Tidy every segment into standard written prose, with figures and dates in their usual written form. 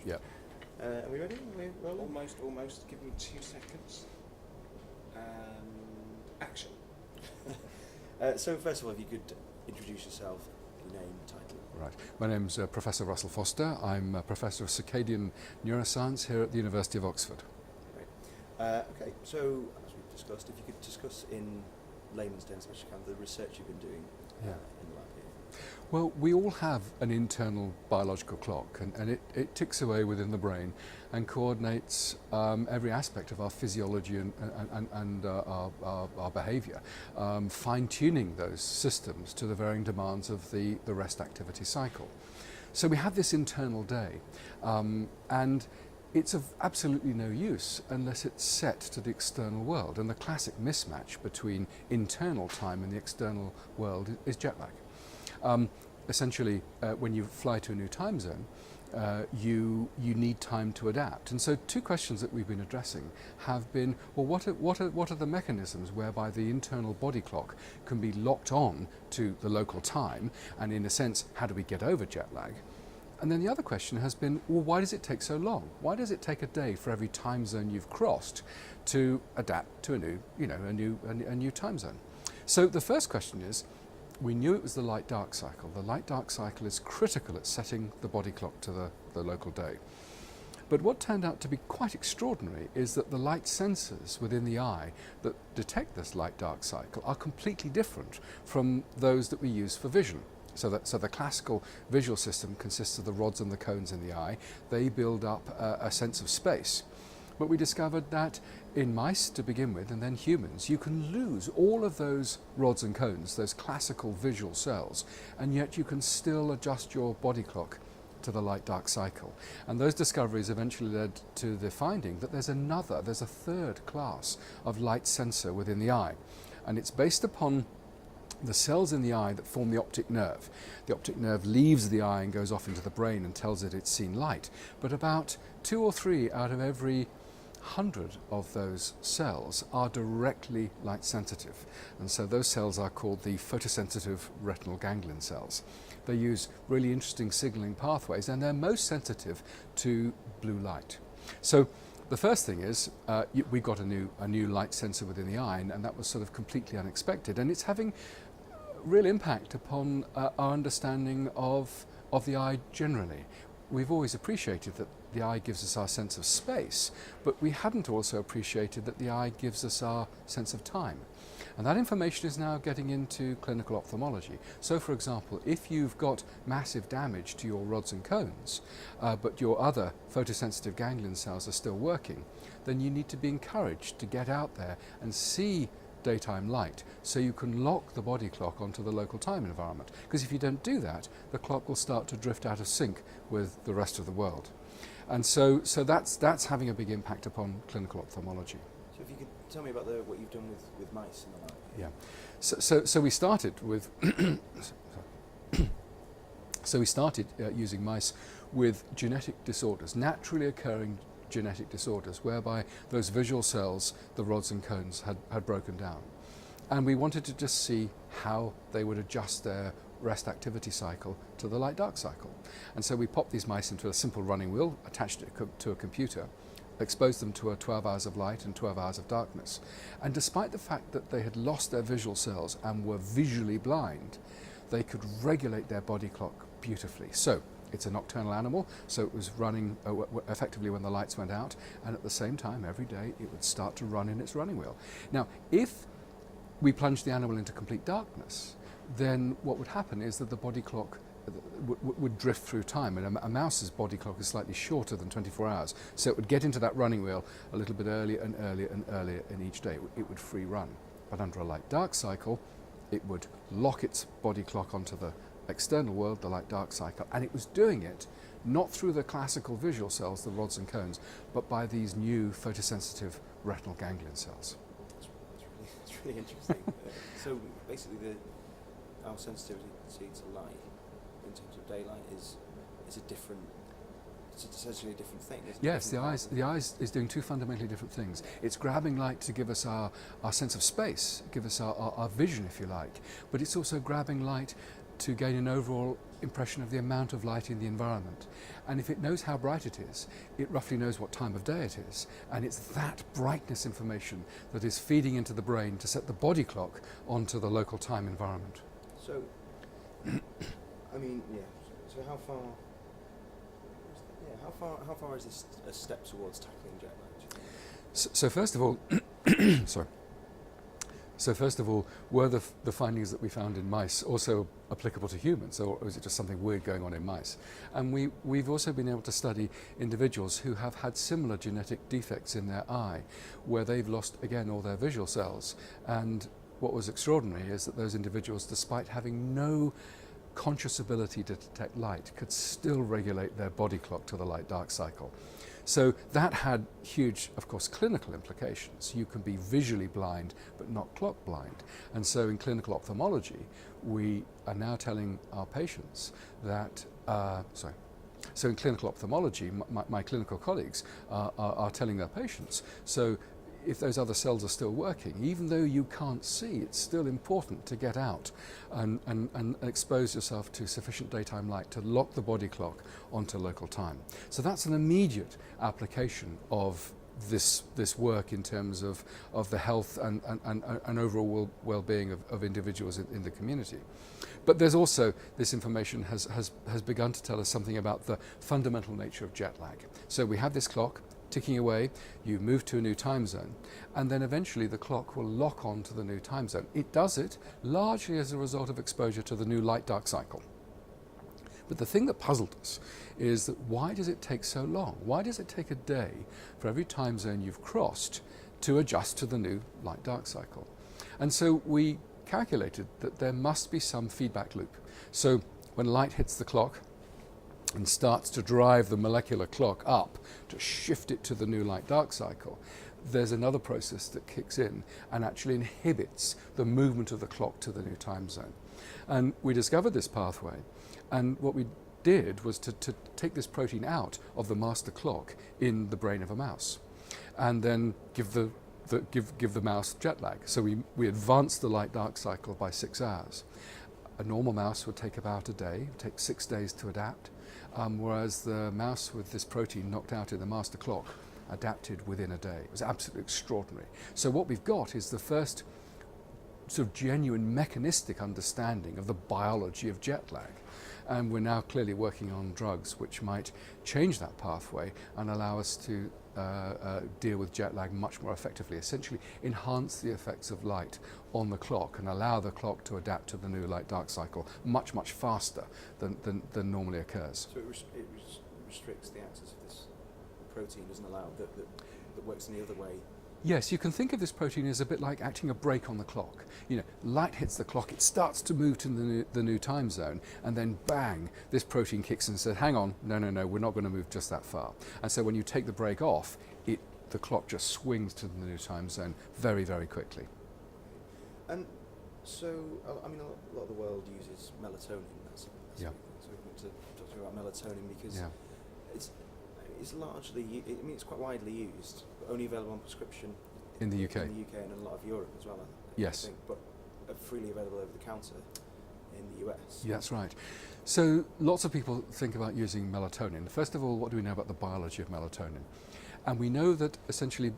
Yeah. Are we ready? Are we rolling? Almost. Give me 2 seconds. And action. So first of all, if you could introduce yourself, your name, title. Right. My name's Professor Russell Foster. I'm a Professor of Circadian Neuroscience here at the University of Oxford. Great. Okay, so as we've discussed, if you could discuss in layman's terms, as much as you can, the research you've been doing in the lab here. Well, we all have an internal biological clock, and it ticks away within the brain and coordinates every aspect of our physiology and our behaviour, fine-tuning those systems to the varying demands of the rest activity cycle. So we have this internal day, and it's of absolutely no use unless it's set to the external world, and the classic mismatch between internal time and the external world is jet lag. Essentially, when you fly to a new time zone, you need time to adapt. And so 2 questions that we've been addressing have been, well, what are the mechanisms whereby the internal body clock can be locked on to the local time, and in a sense, how do we get over jet lag? And then the other question has been, well, why does it take so long? Why does it take a day for every time zone you've crossed to adapt to a new time zone? So the first question is, we knew it was the light-dark cycle. The light-dark cycle is critical at setting the body clock to the local day. But what turned out to be quite extraordinary is that the light sensors within the eye that detect this light-dark cycle are completely different from those that we use for vision. So the classical visual system consists of the rods and the cones in the eye. They build up a sense of space. But we discovered that in mice to begin with, and then humans, you can lose all of those rods and cones, those classical visual cells, and yet you can still adjust your body clock to the light-dark cycle. And those discoveries eventually led to the finding that there's a third class of light sensor within the eye. And it's based upon the cells in the eye that form the optic nerve. The optic nerve leaves the eye and goes off into the brain and tells it it's seen light. But about 2 or 3 out of every 100 of those cells are directly light sensitive, and so those cells are called the photosensitive retinal ganglion cells. They use really interesting signaling pathways, and they're most sensitive to blue light. So the first thing is we got a new light sensor within the eye, and that was sort of completely unexpected, and it's having real impact upon our understanding of the eye generally. We've always appreciated that the eye gives us our sense of space, but we hadn't also appreciated that the eye gives us our sense of time. And that information is now getting into clinical ophthalmology. So for example, if you've got massive damage to your rods and cones, but your other photosensitive ganglion cells are still working, then you need to be encouraged to get out there and see daytime light, so you can lock the body clock onto the local time environment. Because if you don't do that, the clock will start to drift out of sync with the rest of the world. And so that's having a big impact upon clinical ophthalmology. So if you could tell me about what you've done with mice in the lab. Yeah. So we started with using mice with genetic disorders, naturally occurring genetic disorders, whereby those visual cells, the rods and cones, had broken down. And we wanted to just see how they would adjust their rest activity cycle to the light-dark cycle. And so we popped these mice into a simple running wheel, attached it to a computer, exposed them to 12 hours of light and 12 hours of darkness. And despite the fact that they had lost their visual cells and were visually blind, they could regulate their body clock beautifully. So it's a nocturnal animal, so it was running effectively when the lights went out, and at the same time every day it would start to run in its running wheel. Now, if we plunged the animal into complete darkness, then what would happen is that the body clock would drift through time, and a mouse's body clock is slightly shorter than 24 hours, so it would get into that running wheel a little bit earlier and earlier and earlier in each day. It would free run. But under a light-dark cycle, it would lock its body clock onto the external world, the light-dark cycle, and it was doing it not through the classical visual cells, the rods and cones, but by these new photosensitive retinal ganglion cells. That's really interesting. So basically, our sensitivity to light in terms of daylight is a different. It's essentially a different thing, isn't it? Yes, the eyes is doing 2 fundamentally different things. It's grabbing light to give us our sense of space, give us our vision, if you like, but it's also grabbing light to gain an overall impression of the amount of light in the environment. And if it knows how bright it is, it roughly knows what time of day it is. And it's that brightness information that is feeding into the brain to set the body clock onto the local time environment. So, I mean, yeah. So how far? Yeah, how far is this a step towards tackling jet lag? Do you think? So first of all, sorry. So first of all, were the findings that we found in mice also applicable to humans, or is it just something weird going on in mice? And we've also been able to study individuals who have had similar genetic defects in their eye, where they've lost, again, all their visual cells. And what was extraordinary is that those individuals, despite having no conscious ability to detect light, could still regulate their body clock to the light-dark cycle. So that had huge, of course, clinical implications. You can be visually blind but not clock blind. And so in clinical ophthalmology, we are now telling our patients that, so in clinical ophthalmology, my clinical colleagues are telling their patients, so if those other cells are still working, even though you can't see, it's still important to get out and expose yourself to sufficient daytime light to lock the body clock onto local time. So that's an immediate application of this work in terms of the health and overall well-being of individuals in the community. But there's also, this information has begun to tell us something about the fundamental nature of jet lag. So we have this clock ticking away, you move to a new time zone, and then eventually the clock will lock on to the new time zone. It does it largely as a result of exposure to the new light-dark cycle. But the thing that puzzled us is that why does it take so long? Why does it take a day for every time zone you've crossed to adjust to the new light-dark cycle? And so we calculated that there must be some feedback loop. So when light hits the clock and starts to drive the molecular clock up to shift it to the new light-dark cycle, there's another process that kicks in and actually inhibits the movement of the clock to the new time zone. And we discovered this pathway, and what we did was to take this protein out of the master clock in the brain of a mouse, and then give the mouse jet lag. So we advanced the light-dark cycle by 6 hours. A normal mouse would take about a day, it would take 6 days to adapt. Whereas the mouse with this protein knocked out in the master clock adapted within a day. It was absolutely extraordinary. So what we've got is the first sort of genuine mechanistic understanding of the biology of jet lag. And we're now clearly working on drugs which might change that pathway and allow us to deal with jet lag much more effectively, essentially enhance the effects of light on the clock and allow the clock to adapt to the new light-dark cycle much, much faster than normally occurs. So it restricts the access of this protein, doesn't allow, that works in the other way. Yes, you can think of this protein as a bit like acting a brake on the clock. You know, light hits the clock, it starts to move to the new time zone, and then bang, this protein kicks in and says, hang on, no, we're not going to move just that far. And so when you take the brake off, the clock just swings to the new time zone very, very quickly. And so, I mean, a lot of the world uses melatonin. That's Yeah. So we want to talk to you about melatonin because Yeah. it's largely, I mean, it's quite widely used, but only available on prescription In the UK. In the UK and in a lot of Europe as well, Yes. I think, but freely available over the counter in the US. Yeah, that's right. So lots of people think about using melatonin. First of all, what do we know about the biology of melatonin? And we know that essentially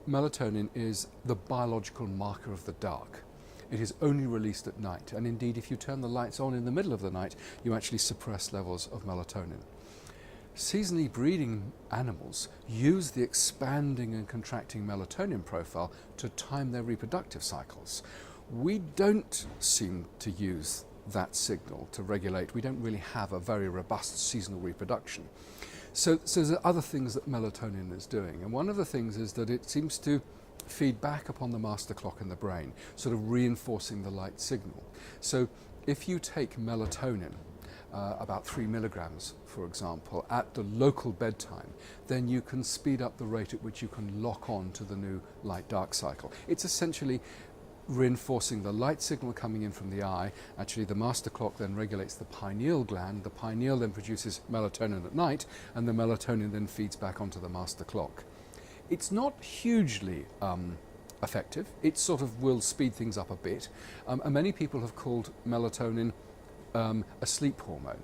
melatonin is the biological marker of the dark. It is only released at night, and indeed if you turn the lights on in the middle of the night, you actually suppress levels of melatonin. Seasonally breeding animals use the expanding and contracting melatonin profile to time their reproductive cycles. We don't seem to use that signal to regulate. We don't really have a very robust seasonal reproduction. So there are other things that melatonin is doing, and one of the things is that it seems to feed back upon the master clock in the brain, sort of reinforcing the light signal. So if you take melatonin, about 3 milligrams, for example, at the local bedtime, then you can speed up the rate at which you can lock on to the new light-dark cycle. It's essentially reinforcing the light signal coming in from the eye. Actually, the master clock then regulates the pineal gland. The pineal then produces melatonin at night, and the melatonin then feeds back onto the master clock. It's not hugely effective. It sort of will speed things up a bit. And many people have called melatonin a sleep hormone.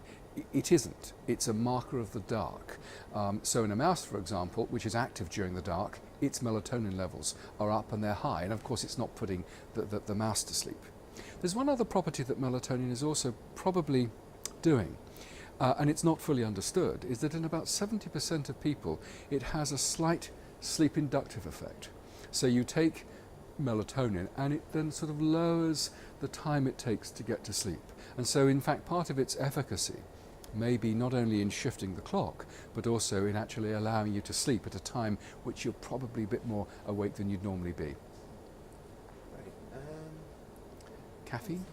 It isn't. It's a marker of the dark. So in a mouse, for example, which is active during the dark, its melatonin levels are up and they're high, and of course it's not putting the mouse to sleep. There's one other property that melatonin is also probably doing, and it's not fully understood, is that in about 70% of people it has a slight sleep inductive effect. So you take melatonin and it then sort of lowers the time it takes to get to sleep. And so in fact part of its efficacy may be not only in shifting the clock, but also in actually allowing you to sleep at a time which you're probably a bit more awake than you'd normally be. Right. Caffeine?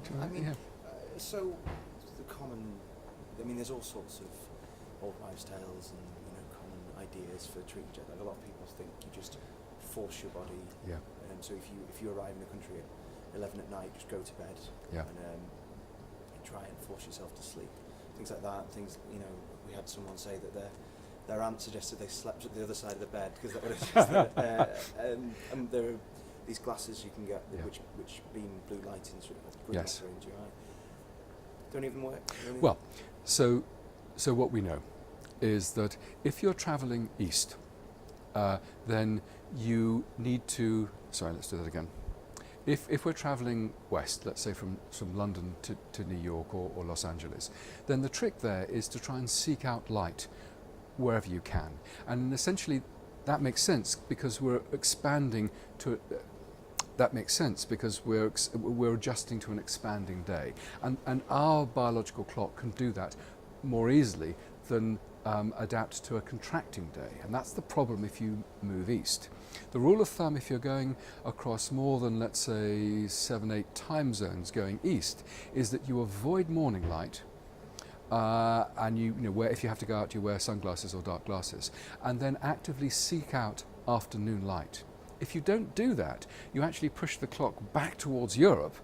Caffeine. I mean, Yeah. so the common. I mean, there's all sorts of old wives' tales and common ideas for treating jet lag. A lot of people think you just force your body. Yeah. So if you arrive in the country at 11 at night, just go to bed. Yeah. And try and force yourself to sleep. Things like that. Things we had someone say that their aunt suggested they slept at the other side of the bed because that would have and there are these glasses you can get which beam blue light into green Yes. matter into your eye. Don't even work. Well, so what we know is that if you're travelling east, then you need to. Sorry, let's do that again. If we're travelling west, let's say from London to New York or Los Angeles, then the trick there is to try and seek out light wherever you can. And essentially that makes sense because we're expanding to. That makes sense because we're adjusting to an expanding day. And our biological clock can do that more easily than adapt to a contracting day. And that's the problem if you move east. The rule of thumb, if you're going across more than, let's say, 7-8 time zones going east, is that you avoid morning light, and if you have to go out, you wear sunglasses or dark glasses, and then actively seek out afternoon light. If you don't do that, you actually push the clock back towards Europe,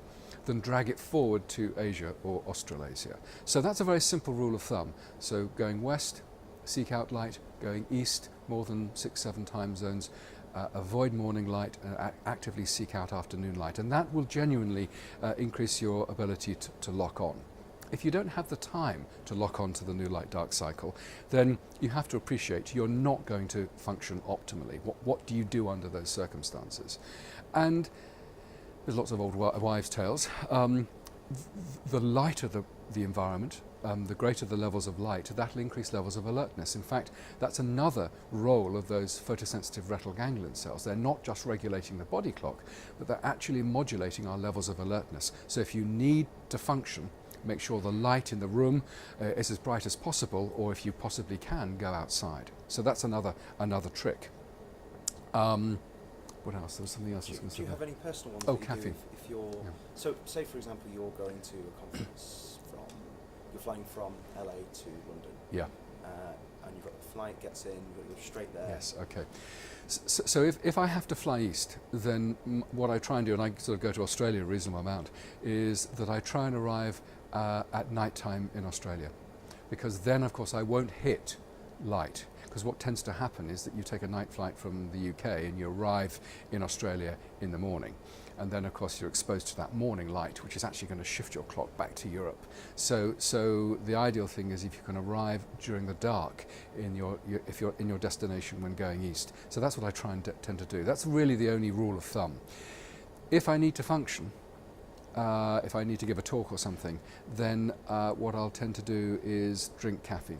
then drag it forward to Asia or Australasia. So that's a very simple rule of thumb. So going west, seek out light; going east, more than 6-7 time zones, avoid morning light and actively seek out afternoon light, and that will genuinely increase your ability to lock on. If you don't have the time to lock on to the new light dark cycle, then you have to appreciate you're not going to function optimally. What do you do under those circumstances? And there's lots of old wives' tales. The lighter the environment, the greater the levels of light, that'll increase levels of alertness. In fact, that's another role of those photosensitive retinal ganglion cells. They're not just regulating the body clock, but they're actually modulating our levels of alertness. So if you need to function, make sure the light in the room is as bright as possible, or if you possibly can, go outside. So that's another trick. What else? There was something else I was going to say. Do you have any personal ones? Oh, that you caffeine. do if you're so say for example you're going to a conference you're flying from LA to London. Yeah. And you've got the flight gets in, you're straight there. Yes. Okay. So if I have to fly east, then what I try and do, and I sort of go to Australia a reasonable amount, is that I try and arrive at night time in Australia, because then of course I won't hit light. Because what tends to happen is that you take a night flight from the UK and you arrive in Australia in the morning, and then of course you're exposed to that morning light, which is actually going to shift your clock back to Europe. So the ideal thing is if you can arrive during the dark if you're in your destination when going east. So that's what I try and tend to do. That's really the only rule of thumb. If I need to function, if I need to give a talk or something, then what I'll tend to do is drink coffee.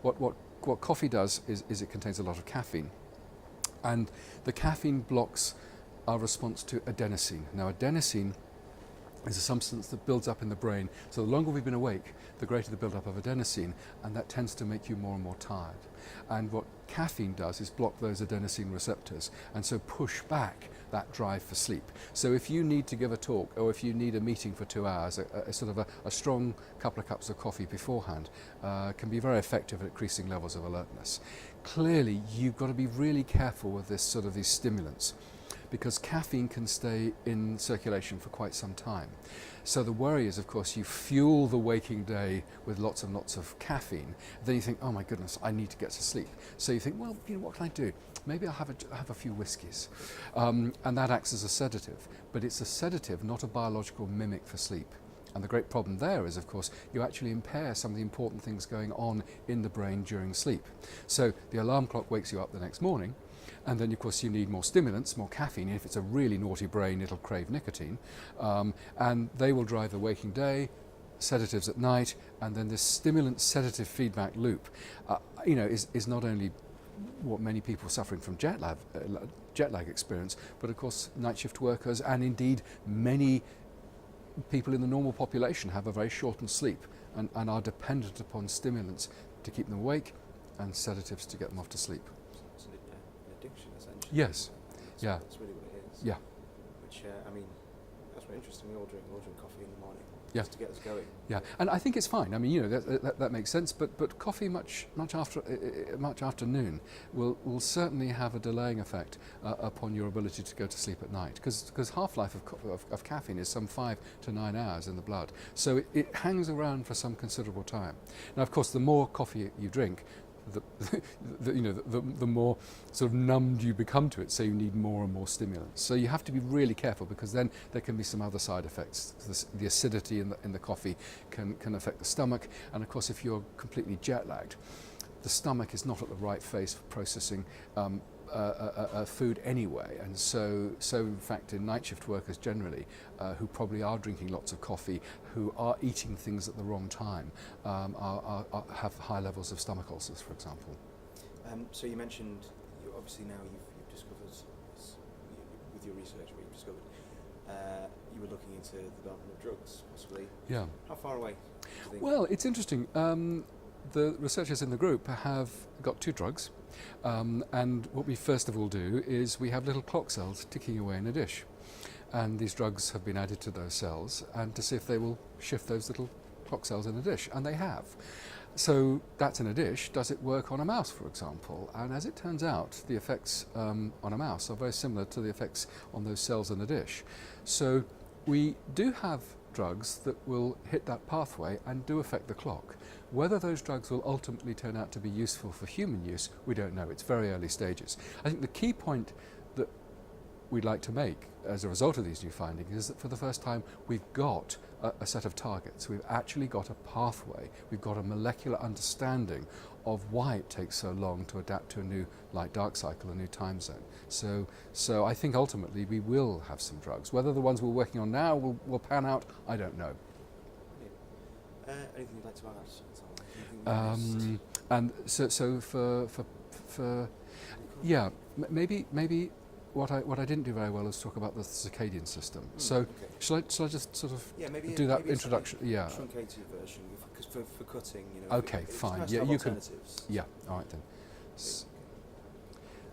What coffee does is it contains a lot of caffeine, and the caffeine blocks our response to adenosine. Now adenosine is a substance that builds up in the brain, so the longer we've been awake, the greater the build-up of adenosine, and that tends to make you more and more tired. And what caffeine does is block those adenosine receptors, and so push back that drive for sleep. So if you need to give a talk, or if you need a meeting for 2 hours, a sort of a strong couple of cups of coffee beforehand can be very effective at increasing levels of alertness. Clearly, you've got to be really careful with this sort of these stimulants, because caffeine can stay in circulation for quite some time. So the worry is, of course, you fuel the waking day with lots and lots of caffeine. Then you think, oh my goodness, I need to get to sleep. So you think, well, what can I do? Maybe I'll have a few whiskies. And that acts as a sedative. But it's a sedative, not a biological mimic for sleep. And the great problem there is, of course, you actually impair some of the important things going on in the brain during sleep. So the alarm clock wakes you up the next morning, and then, of course, you need more stimulants, more caffeine. If it's a really naughty brain, it'll crave nicotine. And they will drive the waking day, sedatives at night, and then this stimulant-sedative feedback loop, is not only what many people suffering from jet lag experience, but, of course, night shift workers and, indeed, many people in the normal population have a very shortened sleep and are dependent upon stimulants to keep them awake and sedatives to get them off to sleep. It's an addiction, essentially. Yes. Yeah. That's really what it is. Yeah. Which, that's really interesting. We all drink coffee in the morning. Yeah. Just to get us going. Yeah, and I think it's fine. I mean, that makes sense. But coffee much after noon will certainly have a delaying effect upon your ability to go to sleep at night, because half-life of caffeine is some 5 to 9 hours in the blood. So it hangs around for some considerable time. Now, of course, the more coffee you drink, the more sort of numbed you become to it, so you need more and more stimulants. So you have to be really careful, because then there can be some other side effects. The acidity in the coffee can affect the stomach, and of course if you're completely jet lagged, the stomach is not at the right phase for processing food anyway, and so in fact in night shift workers generally, who probably are drinking lots of coffee, who are eating things at the wrong time, have high levels of stomach ulcers, for example. So you mentioned, obviously now you've discovered, with your research, what you've discovered, you were looking into the development of drugs, possibly. Yeah. How far away do you think? Well, it's interesting. The researchers in the group have got 2 drugs, and what we first of all do is we have little clock cells ticking away in a dish, and these drugs have been added to those cells, and to see if they will shift those little clock cells in a dish, and they have. So that's in a dish. Does it work on a mouse, for example? And as it turns out, the effects on a mouse are very similar to the effects on those cells in the dish. So we do have drugs that will hit that pathway and do affect the clock. Whether those drugs will ultimately turn out to be useful for human use, we don't know. It's very early stages. I think the key point that we'd like to make as a result of these new findings is that for the first time we've got a set of targets. We've actually got a pathway. We've got a molecular understanding of why it takes so long to adapt to a new light-dark cycle, a new time zone. So I think ultimately we will have some drugs. Whether the ones we're working on now will pan out, I don't know. Anything you'd like to add? Anything And so for yeah, maybe what I didn't do very well is talk about the circadian system. So okay. shall I just sort of maybe do that maybe a introduction? Yeah. truncated version, because for cutting, Okay, it's fine. nice to Yeah, have you can. alternatives. Yeah. All right then.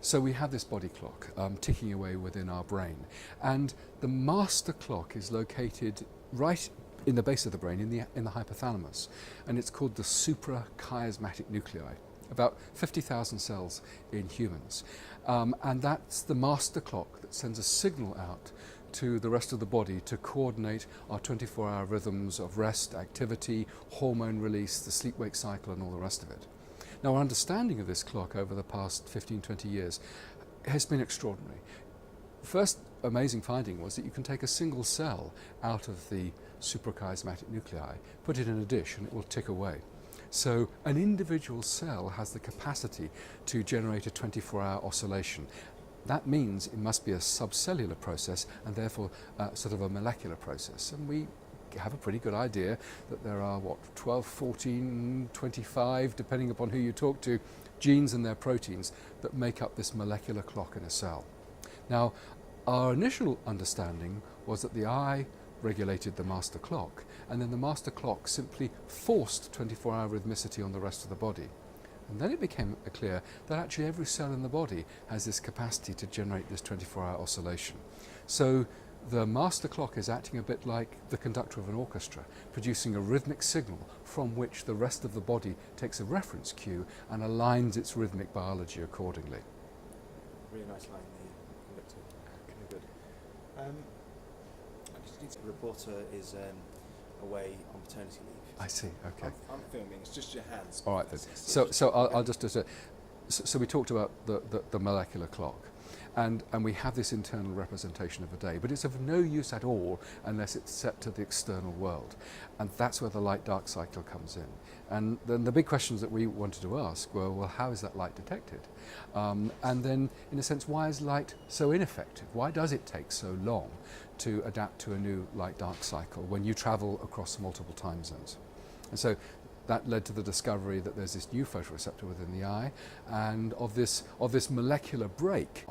So we have this body clock ticking away within our brain, and the master clock is located right in the base of the brain, in the hypothalamus, and it's called the suprachiasmatic nuclei. About 50,000 cells in humans, and that's the master clock that sends a signal out to the rest of the body to coordinate our 24-hour rhythms of rest, activity, hormone release, the sleep-wake cycle, and all the rest of it. Now, our understanding of this clock over the past 15, 20 years has been extraordinary. The first amazing finding was that you can take a single cell out of the suprachiasmatic nuclei, put it in a dish, and it will tick away. So an individual cell has the capacity to generate a 24-hour oscillation. That means it must be a subcellular process, and therefore sort of a molecular process. And we have a pretty good idea that there are, 12, 14, 25, depending upon who you talk to, genes and their proteins that make up this molecular clock in a cell. Now, our initial understanding was that the eye regulated the master clock, and then the master clock simply forced 24-hour rhythmicity on the rest of the body. And then it became clear that actually every cell in the body has this capacity to generate this 24-hour oscillation. So the master clock is acting a bit like the conductor of an orchestra, producing a rhythmic signal from which the rest of the body takes a reference cue and aligns its rhythmic biology accordingly. Really nice line there, conductor. Okay, good. I just need to, The reporter is away on paternity leave. I see. Okay. I'm filming, it's just your hands. All right then. Professor. So I'll just so we talked about the molecular clock, and we have this internal representation of a day, but it's of no use at all unless it's set to the external world, and that's where the light-dark cycle comes in. And then the big questions that we wanted to ask were, well, how is that light detected? And then, in a sense, why is light so ineffective? Why does it take so long to adapt to a new light-dark cycle when you travel across multiple time zones? And so that led to the discovery that there's this new photoreceptor within the eye, and of this molecular break